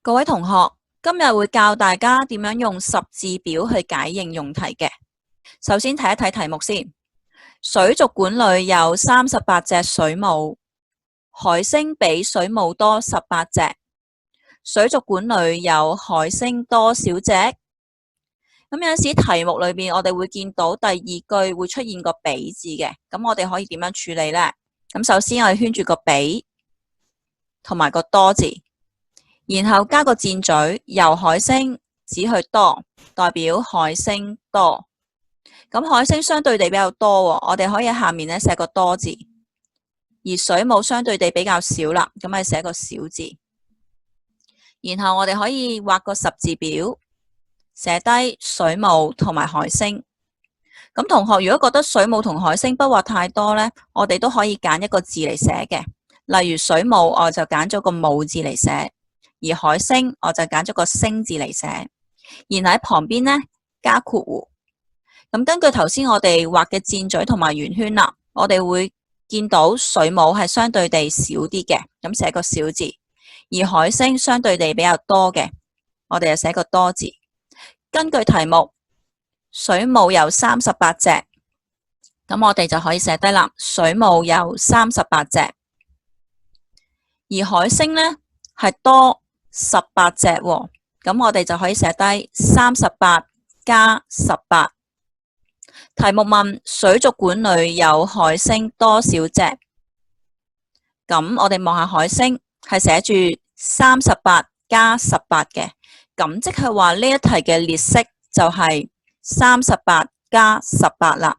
各位同學，今日會教大家點樣用十字表去解應用題嘅。首先睇一睇題目先。水族館裏有38隻水母，海星比水母多18隻。水族館裏有海星多少隻？咁有陣時題目裏面我哋會見到第二句會出現個比字嘅，咁我哋可以點樣處理呢？咁首先我哋圈住個比同埋個多字，然後加個箭嘴，由海星指去多，代表海星多。咁海星相對地比較多，我哋可以喺下面咧寫個多字，而水母相對地比較少啦，咁咪寫個少字。然後我哋可以畫個十字表，寫低水母同埋海星。咁同學如果覺得水母同海星筆畫太多呢，我哋都可以揀一個字嚟寫嘅。例如水母我就揀咗個母字嚟寫，而海星我就揀咗個星字嚟寫，然後喺旁邊呢加括弧。咁根據頭先我哋畫嘅箭嘴同埋圓圈啦，我哋會見到水母係相對地少啲嘅，咁寫個少字；而海星相對地比較多嘅，我哋就寫個多字。根據題目，水母有38隻，咁我哋就可以寫低啦。水母有38隻，而海星呢係多18隻，咁我哋就可以寫低38加18。題目問水族館裏有海星多少隻？咁我哋望下海星係寫住38加18嘅，咁即係話呢一題嘅列式就係38加18啦。